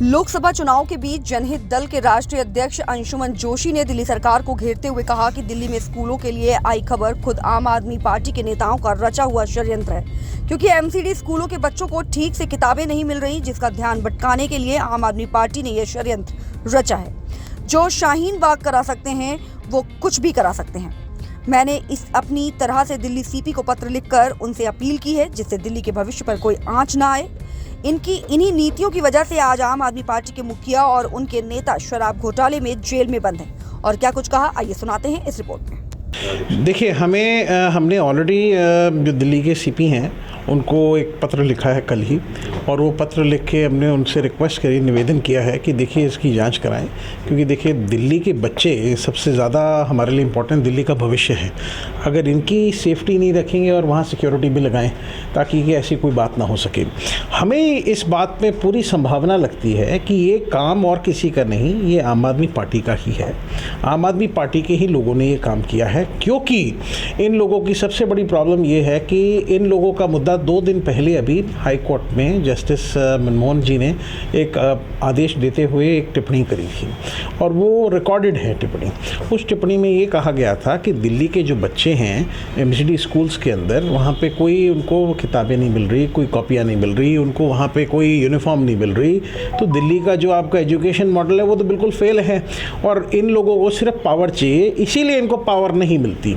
लोकसभा चुनाव के बीच जनहित दल के राष्ट्रीय अध्यक्ष अंशुमन जोशी ने दिल्ली सरकार को घेरते हुए कहा कि दिल्ली में स्कूलों के लिए आई खबर खुद आम आदमी पार्टी के नेताओं का रचा हुआ षड्यंत्र है, क्योंकि एमसीडी स्कूलों के बच्चों को ठीक से किताबें नहीं मिल रही, जिसका ध्यान भटकाने के लिए आम आदमी पार्टी ने यह षड्यंत्र रचा है। जो शाहीन बाग करा सकते हैं वो कुछ भी करा सकते हैं। मैंने इस अपनी तरह से दिल्ली सीपी को पत्र लिखकर उनसे अपील की है, जिससे दिल्ली के भविष्य पर कोई आंच ना आए। इन्हीं नीतियों की वजह से आज आम आदमी पार्टी के मुखिया और उनके नेता शराब घोटाले में जेल में बंद हैं। और क्या कुछ कहा, आइए सुनाते हैं इस रिपोर्ट में। देखिए, हमने ऑलरेडी जो दिल्ली के सीपी हैं उनको एक पत्र लिखा है कल ही, और वो पत्र लिख के हमने उनसे रिक्वेस्ट करी, निवेदन किया है कि देखिए इसकी जांच कराएं, क्योंकि देखिए दिल्ली के बच्चे सबसे ज़्यादा हमारे लिए इम्पोर्टेंट दिल्ली का भविष्य है। अगर इनकी सेफ्टी नहीं रखेंगे और वहाँ सिक्योरिटी भी लगाएं ताकि कि ऐसी कोई बात ना हो सके। हमें इस बात में पूरी संभावना लगती है कि ये काम और किसी का नहीं, ये आम आदमी पार्टी का ही है। आम आदमी पार्टी के ही लोगों ने ये काम किया है, क्योंकि इन लोगों की सबसे बड़ी प्रॉब्लम ये है कि इन लोगों का मुद्दा 2 दिन पहले अभी हाई कोर्ट में जस्टिस मनमोहन जी ने एक आदेश देते हुए एक टिप्पणी करी थी, और वो रिकॉर्डेड है टिप्पणी। उस टिप्पणी में ये कहा गया था कि दिल्ली के जो बच्चे हैं एमसीडी स्कूल्स के अंदर, वहाँ पे कोई उनको किताबें नहीं मिल रही, कोई कॉपियाँ नहीं मिल रही, उनको वहाँ पे कोई यूनिफॉर्म नहीं मिल रही। तो दिल्ली का जो आपका एजुकेशन मॉडल है वो तो बिल्कुल फेल है, और इन लोगों को सिर्फ पावर चाहिए, इसीलिए इनको पावर नहीं मिलती।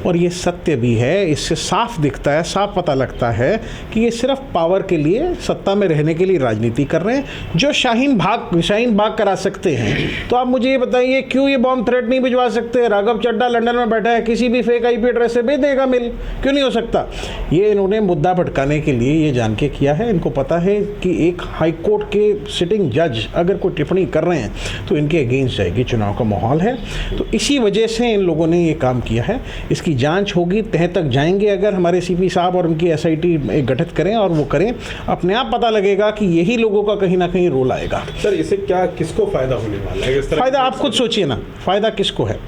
और ये सत्य भी है, इससे साफ दिखता है, साफ पता लगता है कि ये सिर्फ पावर के लिए, सत्ता में रहने के लिए राजनीति कर रहे हैं। जो शाहीन बाग करा सकते हैं, तो आप मुझे ये बताइए क्यों ये बॉम्ब थ्रेट नहीं भिजवा सकते? राघव चड्ढा लंदन में बैठा है, किसी भी फेक आईपी एड्रेस से भेज देगा मेल, क्यों नहीं हो सकता? ये इन्होंने मुद्दा भटकाने के लिए ये जान के किया है। इनको पता है कि एक हाई कोर्ट के सिटिंग जज अगर कोई टिप्पणी कर रहे हैं तो इनके अगेंस्ट जाएगी, चुनाव का माहौल है। तो इसी वजह से इन लोगों ने ये काम किया है। इसकी जांच होगी, तह तक जाएंगे अगर हमारे सीपी साहब और उनकी एसआईटी गठित करें और वो करें, अपने आप पता लगेगा कि यही लोगों का कहीं ना कहीं रोल आएगा। सर, इससे क्या किसको फायदा होने वाला है? फायदा आप खुद सोचिए ना, फायदा किसको है?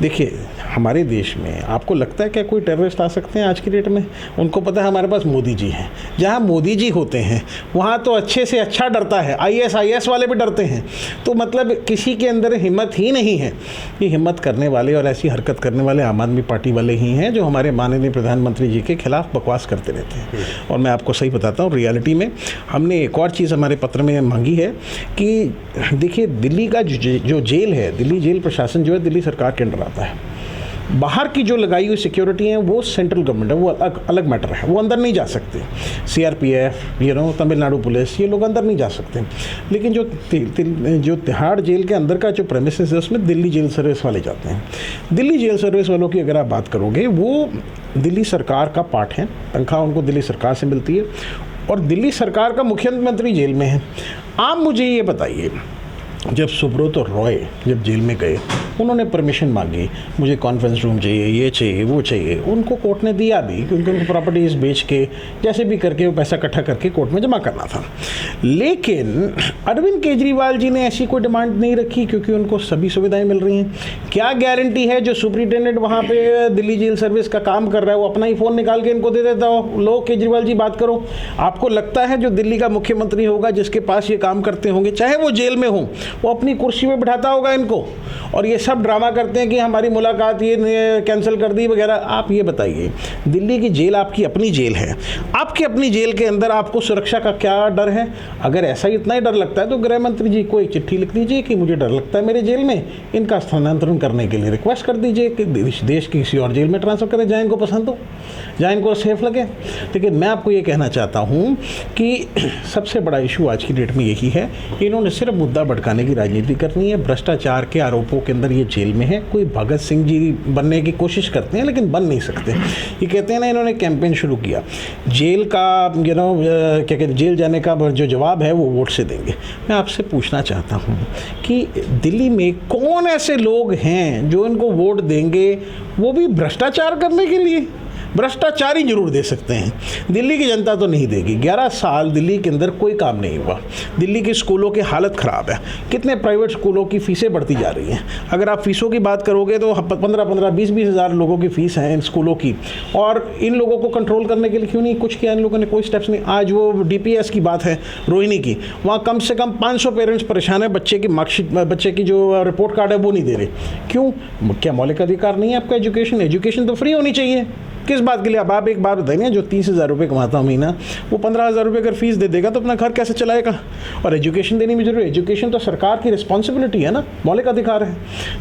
देखिए, हमारे देश में आपको लगता है क्या कोई टेररिस्ट आ सकते हैं आज की डेट में? उनको पता है हमारे पास मोदी जी हैं। जहाँ मोदी जी होते हैं वहाँ तो अच्छे से अच्छा डरता है, IS वाले भी डरते हैं। तो मतलब किसी के अंदर हिम्मत ही नहीं है। ये हिम्मत करने वाले और ऐसी हरकत करने वाले आम आदमी पार्टी वाले ही हैं, जो हमारे माननीय प्रधानमंत्री जी के खिलाफ बकवास करते रहते हैं। और मैं आपको सही बताता हूँ, रियलिटी में हमने एक और चीज़ हमारे पत्र में मांगी है कि देखिए दिल्ली का जो जेल है, दिल्ली जेल प्रशासन जो है दिल्ली सरकार के अंडर आता है। बाहर की जो लगाई हुई सिक्योरिटी है वो सेंट्रल गवर्नमेंट है, वो अलग मैटर है, वो अंदर नहीं जा सकते। CRPF, तमिलनाडु पुलिस, ये लोग अंदर नहीं जा सकते। लेकिन जो तिहाड़ जेल के अंदर का जो प्रेमिसेस है उसमें दिल्ली जेल सर्विस वाले जाते हैं। दिल्ली जेल सर्विस वालों की अगर आप बात करोगे, वो दिल्ली सरकार का पार्ट है, तनख्वाह उनको दिल्ली सरकार से मिलती है, और दिल्ली सरकार का मुख्यमंत्री जेल में है। आप मुझे ये बताइए, जब सुब्रत रॉय जब जेल में गए, उन्होंने परमिशन मांगी, मुझे कॉन्फ्रेंस रूम चाहिए, ये चाहिए, वो चाहिए। उनको कोर्ट ने दिया भी, क्योंकि उनको प्रॉपर्टीज़ बेच के जैसे भी करके वो पैसा इकट्ठा करके कोर्ट में जमा करना था। लेकिन अरविंद केजरीवाल जी ने ऐसी कोई डिमांड नहीं रखी, क्योंकि उनको सभी सुविधाएं मिल रही हैं। क्या गारंटी है जो सुपरिटेंडेंट वहाँ पे दिल्ली जेल सर्विस का काम कर रहा है वो अपना ही फ़ोन निकाल के इनको दे देता हो? लो केजरीवाल जी बात करो। आपको लगता है जो दिल्ली का मुख्यमंत्री होगा, जिसके पास ये काम करते होंगे, चाहे वो जेल में हो, वो अपनी कुर्सी में बिठाता होगा इनको? और ये सब ड्रामा करते हैं कि हमारी मुलाकात ये कैंसिल कर दी वगैरह। आप ये बताइए, दिल्ली की जेल आपकी अपनी जेल है, आपकी अपनी जेल के अंदर आपको सुरक्षा का क्या डर है? अगर ऐसा ही इतना ही डर लगता है तो गृह मंत्री जी को एक चिट्ठी लिख दीजिए कि मुझे डर लगता है मेरे जेल में, इनका स्थानांतरण करने के लिए रिक्वेस्ट कर दीजिए कि देश की किसी और जेल में ट्रांसफ़र करें, जहाँ इनको पसंद हो, जहाँ इनको सेफ लगे। लेकिन मैं आपको ये कहना चाहता हूँ कि सबसे बड़ा इशू आज की डेट में यही है कि इन्होंने सिर्फ मुद्दा भटकाने की राजनीति करनी है। भ्रष्टाचार के आरोपों के अंदर ये जेल में है। कोई भगत सिंह जी बनने की कोशिश करते हैं लेकिन बन नहीं सकते। ये कहते हैं ना, इन्होंने कैंपेन शुरू किया, जेल का क्या कहते हैं, जेल जाने का जो जवाब है वो वोट से देंगे। मैं आपसे पूछना चाहता हूँ कि दिल्ली में कौन ऐसे लोग हैं जो इनको वोट देंगे, वो भी भ्रष्टाचार करने के लिए? भ्रष्टाचारी जरूर दे सकते हैं, दिल्ली की जनता तो नहीं देगी। 11 साल दिल्ली के अंदर कोई काम नहीं हुआ, दिल्ली के स्कूलों की हालत ख़राब है, कितने प्राइवेट स्कूलों की फ़ीसें बढ़ती जा रही हैं। अगर आप फ़ीसों की बात करोगे तो 15-15, 20-20 हज़ार लोगों की फ़ीस है इन स्कूलों की, और इन लोगों को कंट्रोल करने के लिए क्यों नहीं कुछ किया इन लोगों ने? कोई स्टेप्स नहीं। आज वो DPS की बात है रोहिणी की, वहाँ कम से कम 500 पेरेंट्स परेशान है, बच्चे की मार्कशीट, बच्चे की जो रिपोर्ट कार्ड है वो नहीं दे रहे। क्यों? क्या मौलिक अधिकार नहीं है आपका? एजुकेशन तो फ्री होनी चाहिए। किस बात के लिए? अब आप एक बात बताइए, जो 30,000 रुपये कमाता हूँ महीना, वो 15,000 रुपये अगर फीस दे देगा तो अपना घर कैसे चलाएगा? और एजुकेशन देनी भी जरूरी है। एजुकेशन तो सरकार की रिस्पॉन्सिबिलिटी है ना, मौलिक अधिकार है।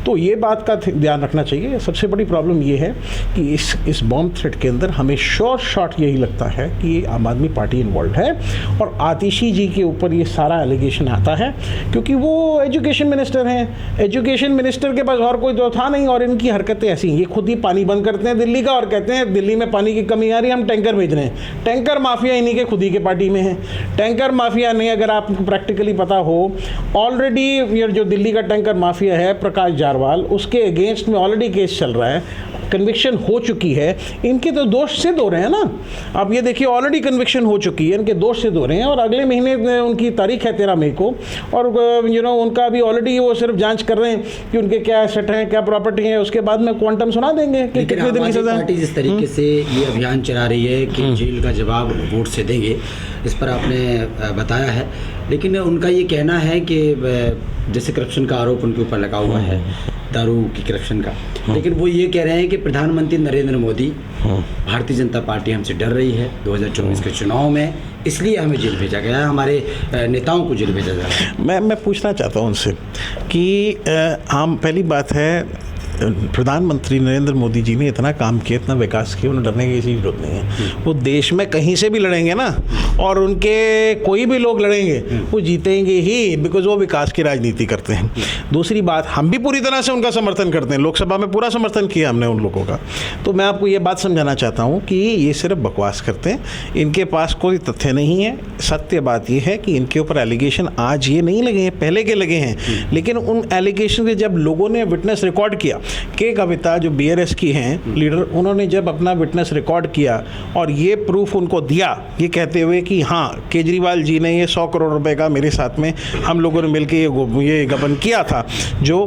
तो ये बात का ध्यान रखना चाहिए। सबसे बड़ी प्रॉब्लम ये है कि इस बॉम्ब थ्रेट के अंदर हमें शॉर्ट यही लगता है कि आम आदमी पार्टी इन्वॉल्व है, और आतिशी जी के ऊपर ये सारा एलिगेशन आता है क्योंकि वो एजुकेशन मिनिस्टर हैं। एजुकेशन मिनिस्टर के पास और कोई तो था नहीं, और इनकी हरकतें ऐसी हैं। ये खुद ही पानी बंद करते हैं दिल्ली का और कहते हैं दिल्ली में पानी की कमी आ रही है, हम टैंकर भेज रहे हैं। टैंकर माफिया इन्हीं के खुद ही के पार्टी में है। टैंकर माफिया ने, अगर आपको प्रैक्टिकली पता हो, ऑलरेडी ये जो दिल्ली का टैंकर माफिया है प्रकाश जारवाल, उसके अगेंस्ट में ऑलरेडी केस चल रहा है, कन्विक्शन हो चुकी है। इनके तो दोष सिद्ध हो रहे हैं ना। आप ये देखिए, ऑलरेडी कन्विक्शन हो चुकी है, इनके दोष सिद्ध हो रहे हैं, और अगले महीने उनकी तारीख है 13 मई को, और उनका भी ऑलरेडी वो सिर्फ जांच कर रहे हैं कि उनके क्या एसेट हैं, क्या प्रॉपर्टी है। उसके बाद में क्वांटम सुना देंगे कि कितने दिन की सजा। पार्टी जिस तरीके से ये अभियान चला रही है कि जेल का जवाब वोट से देंगे, इस पर आपने बताया है, लेकिन उनका ये कहना है कि जैसे करप्शन का आरोप उनके ऊपर लगा हुआ है, दारू की करप्शन का, लेकिन वो ये कह रहे हैं कि प्रधानमंत्री नरेंद्र मोदी, भारतीय जनता पार्टी हमसे डर रही है 2024 के चुनाव में, इसलिए हमें जेल भेजा गया है, हमारे नेताओं को जेल भेजा जा रहा है। मैं पूछना चाहता हूँ उनसे कि हम, पहली बात है, प्रधानमंत्री नरेंद्र मोदी जी ने इतना काम किया, इतना विकास किया, उन्हें डरने की किसी जरूरत नहीं है। वो देश में कहीं से भी लड़ेंगे ना, और उनके कोई भी लोग लड़ेंगे, वो जीतेंगे ही, बिकॉज वो विकास की राजनीति करते हैं। दूसरी बात, हम भी पूरी तरह से उनका समर्थन करते हैं, लोकसभा में पूरा समर्थन किया हमने उन लोगों का। तो मैं आपको ये बात समझाना चाहता हूँ कि ये सिर्फ बकवास करते हैं, इनके पास कोई तथ्य नहीं है। सत्य बात ये है कि इनके ऊपर एलिगेशन आज ये नहीं लगे हैं, पहले के लगे हैं, लेकिन उन एलिगेशन के जब लोगों ने विटनेस रिकॉर्ड किया, के कविता जो BRS की हैं लीडर, उन्होंने जब अपना विटनेस रिकॉर्ड किया और ये प्रूफ उनको दिया, ये कहते हुए कि हाँ केजरीवाल जी ने ये 100 करोड़ रुपए का मेरे साथ में हम लोगों ने मिलकर ये गबन किया था, जो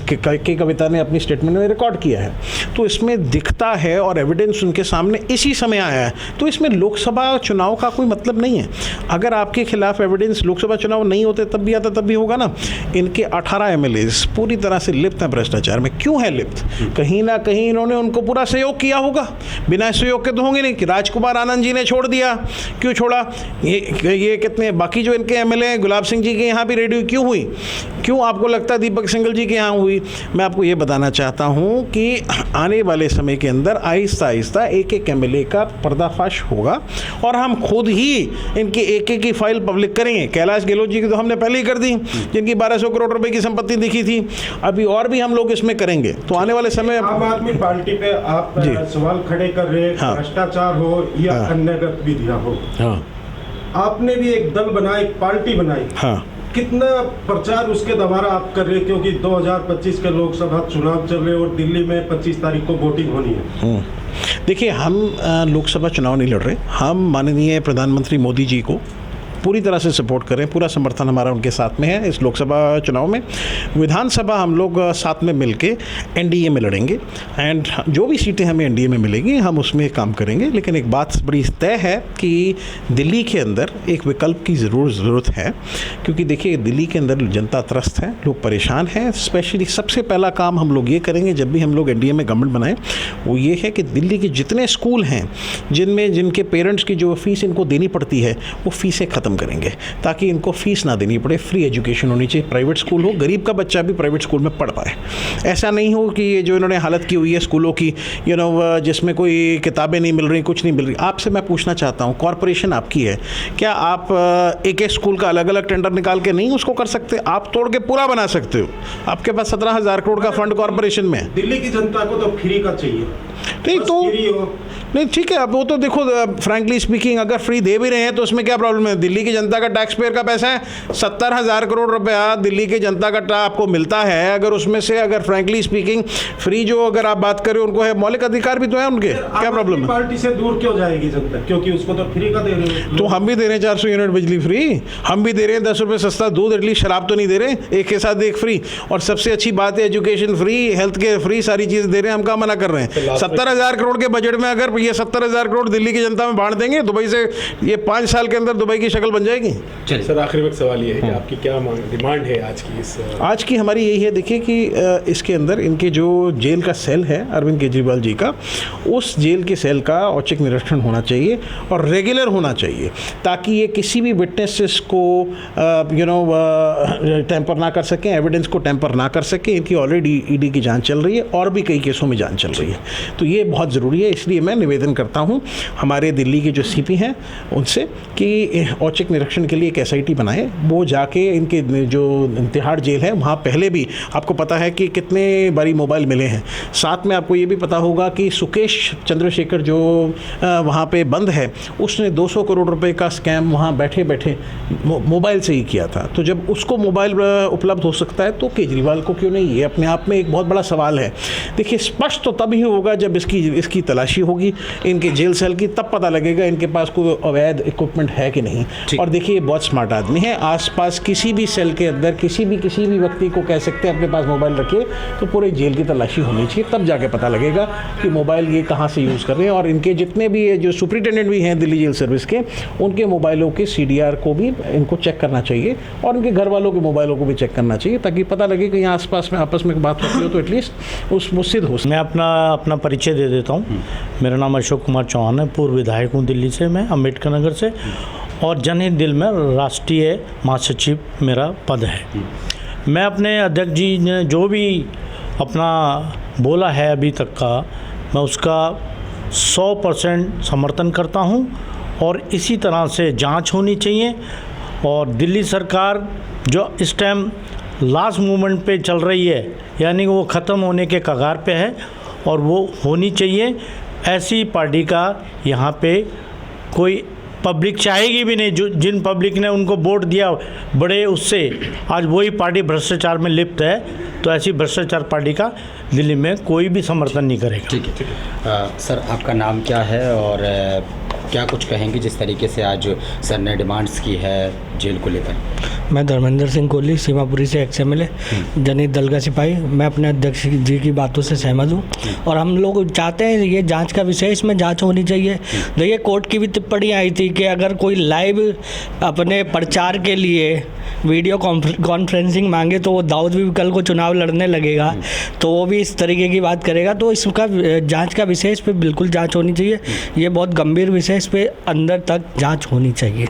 के कविता ने अपनी स्टेटमेंट में रिकॉर्ड किया है, तो इसमें दिखता है और एविडेंस उनके सामने इसी समय आया है। तो इसमें लोकसभा चुनाव का कोई मतलब नहीं है। अगर आपके खिलाफ एविडेंस, लोकसभा चुनाव नहीं होते तब भी आता, तब भी होगा ना। इनके 18 MLAs पूरी तरह से लिप्त हैं भ्रष्टाचार में। क्यों है लिप्त? कहीं ना कहीं इन्होंने उनको पूरा सहयोग किया होगा, बिना सहयोग के तो होंगे नहीं। कि राजकुमार आनंद जी ने छोड़ दिया, क्यों छोड़ा? ये कितने बाकी जो इनके MLA हैं, गुलाब सिंह जी के यहाँ भी रेडी क्यों हुई? क्यों आपको लगता है दीपक सिंघल जी के यहाँ हुई? मैं आपको ये बताना चाहता हूँ कि आने वाले समय के अंदर आहिस्ता आहिस्ता एक MLA का पर्दाफाश होगा, और हम खुद ही इनके एक की फाइल पब्लिक करेंगे। कैलाश गहलोत जी की तो हमने पहले ही कर दी, जिनकी 1200 करोड़ रुपए की संपत्ति दिखी थी। अभी और भी हम लोग इसमें करेंगे। तो आने वाले समय आम आदमी पार्टी पे आप सवाल खड़े कर रहे हैं, हाँ, भ्रष्टाचार हो या अन्य गतिविधियां हो, हाँ, आपने भी एक दल बनाया, एक पार्टी बनाई, हाँ, कितना प्रचार उसके द्वारा आप कर रहे हैं? क्योंकि 2025 के लोकसभा चुनाव चल रहे और दिल्ली में 25 तारीख को वोटिंग होनी है। देखिए, हम लोकसभा चुनाव नहीं लड़ रहे। हम माननीय प्रधानमंत्री मोदी जी को पूरी तरह से सपोर्ट करें, पूरा समर्थन हमारा उनके साथ में है इस लोकसभा चुनाव में। विधानसभा हम लोग साथ में मिलके NDA में लड़ेंगे, एंड जो भी सीटें हमें NDA में मिलेंगी हम उसमें काम करेंगे। लेकिन एक बात बड़ी तय है कि दिल्ली के अंदर एक विकल्प की ज़रूरत है, क्योंकि देखिए दिल्ली के अंदर जनता त्रस्त है, लोग परेशान हैं। स्पेशली सबसे पहला काम हम लोग ये करेंगे जब भी हम लोग NDA में गवर्नमेंट बनाएं, वो ये है कि दिल्ली के जितने स्कूल हैं जिनके पेरेंट्स की जो फीस इनको देनी पड़ती है, वो फीसें ख़त्म करेंगे, ताकि इनको फीस ना देनी पड़े। फ्री एजुकेशन होनी चाहिए, प्राइवेट स्कूल हो, गरीब का बच्चा भी प्राइवेट स्कूल में पढ़ पाए। ऐसा नहीं हो कि ये जो इन्होंने हालत की हुई है स्कूलों की, जिसमें कोई किताबें नहीं मिल रही, कुछ नहीं मिल रही। आपसे मैं पूछना चाहता हूँ, कॉरपोरेशन आपकी है, क्या आप एक स्कूल का अलग अलग टेंडर निकाल के नहीं उसको कर सकते? आप तोड़ के पूरा बना सकते हो। आपके पास 17,000 करोड़ का फंड कॉरपोरेशन में है। दिल्ली की जनता को तो फ्री का चाहिए। नहीं बस तो फ्री हो। नहीं ठीक है, अब वो तो देखो फ्रैंकली स्पीकिंग अगर फ्री दे भी रहे हैं तो उसमें क्या प्रॉब्लम है? दिल्ली की जनता का टैक्स पेयर का पैसा है, 70,000 करोड़ रुपया दिल्ली की जनता का आपको मिलता है। अगर उसमें से अगर फ्रैंकली स्पीकिंग फ्री जो अगर आप बात करें उनको है, मौलिक अधिकार भी तो है उनके, क्या प्रॉब्लम है? पार्टी से दूर क्यों जाएगी जनता? क्योंकि उसको तो फ्री का दे रहे हैं। तो हम भी दे रहे हैं 400 यूनिट बिजली फ्री, हम भी दे रहे हैं 10 रुपये सस्ता दूध, एटलीस्ट शराब तो नहीं दे रहे, एक के साथ एक फ्री। और सबसे अच्छी बात है education free, health care free, सारी चीज़ दे रहे हैं, हम क्या मना कर रहे हैं? 70,000 करोड़ के बजट में अगर ये 70,000 करोड़ दिल्ली की जनता में बांट देंगे, दुबई से ये 5 साल के अंदर दुबई की शक्ल बन जाएगी। चलिए सर, आखिरी में सवाल ये है कि आपकी क्या डिमांड है आज की इस आज की हमारी यही है, देखिए कि इसके अंदर इनके जो जेल का सेल है अरविंद केजरीवाल जी का, उस जेल के सेल का औचक निरीक्षण होना चाहिए और रेगुलर होना चाहिए, ताकि ये किसी भी विटनेसेस को टेम्पर ना कर सकें, एविडेंस को टेम्पर ना कर सकें। इनकी ऑलरेडी ईडी की जांच चल रही है और भी कई केसों में जांच चल रही है, तो ये बहुत ज़रूरी है। इसलिए मैं निवेदन करता हूँ हमारे दिल्ली के जो सीपी हैं उनसे कि औचक निरीक्षण के लिए एक SIT बनाए, वो जाके इनके जो तिहाड़ जेल है वहाँ पहले भी आपको पता है कि कितने बारी मोबाइल मिले हैं। साथ में आपको ये भी पता होगा कि सुकेश चंद्रशेखर जो वहाँ पे बंद है, उसने 200 करोड़ रुपए का स्कैम वहाँ बैठे बैठे मोबाइल से ही किया था। तो जब उसको मोबाइल उपलब्ध हो सकता है तो केजरीवाल को क्यों नहीं? ये अपने आप में एक बहुत बड़ा सवाल है। देखिए, स्पष्ट तो तभी होगा जब इसकी तलाशी होगी इनके जेल सेल की, तब पता लगेगा इनके पास कोई अवैध इक्विपमेंट है कि नहीं। और देखिए, बहुत स्मार्ट आदमी है, आसपास किसी भी सेल के अंदर किसी भी व्यक्ति को कह सकते हैं अपने पास मोबाइल रखिए, तो पूरे जेल की तलाशी होनी चाहिए, तब जाके पता लगेगा कि मोबाइल ये कहाँ से यूज़ कर रहे हैं। और इनके जितने भी जो सुपरिटेंडेंट भी हैं दिल्ली जेल सर्विस के, उनके मोबाइलों के CDR को भी इनको चेक करना चाहिए और उनके घर वालों के मोबाइलों को भी चेक करना चाहिए, ताकि पता लगे कि यहाँ आसपास में आपस में बात होती हो तो एटलीस्ट वो सिद्ध हो। मैं अपना परिचय दे देता हूँ। मेरा नाम अशोक कुमार चौहान है, पूर्व विधायक हूँ दिल्ली से, मैं अम्बेडकर नगर से, और जनहित दिल में राष्ट्रीय महासचिव मेरा पद है। मैं अपने अध्यक्ष जी ने जो भी अपना बोला है अभी तक का, मैं उसका 100% समर्थन करता हूँ और इसी तरह से जांच होनी चाहिए। और दिल्ली सरकार जो इस टाइम लास्ट मूवमेंट पे चल रही है, यानी वो ख़त्म होने के कगार पे है, और वो होनी चाहिए। ऐसी पार्टी का यहाँ पे कोई पब्लिक चाहेगी भी नहीं। जो जिन पब्लिक ने उनको वोट दिया बड़े, उससे आज वही पार्टी भ्रष्टाचार में लिप्त है, तो ऐसी भ्रष्टाचार पार्टी का दिल्ली में कोई भी समर्थन नहीं करेगा। ठीक है। सर, आपका नाम क्या है और क्या कुछ कहेंगे जिस तरीके से आज सर ने डिमांड्स की है जेल को लेकर? मैं धर्मेंद्र सिंह कोहली, सीमापुरी से XMLA, जनहित दल का सिपाही। मैं अपने अध्यक्ष जी की बातों से सहमत हूँ और हम लोग चाहते हैं ये जांच का विषय, इसमें जांच होनी चाहिए। देखिए, कोर्ट की भी टिप्पणी आई थी कि अगर कोई लाइव अपने प्रचार के लिए वीडियो कॉन्फ्रेंसिंग मांगे तो वो दाऊद भी कल को चुनाव लड़ने लगेगा, तो वो भी इस तरीके की बात करेगा। तो इसका जांच का विषय, इस पर बिल्कुल जांच होनी चाहिए। ये बहुत गंभीर विषय, इस पर अंदर तक जांच होनी चाहिए।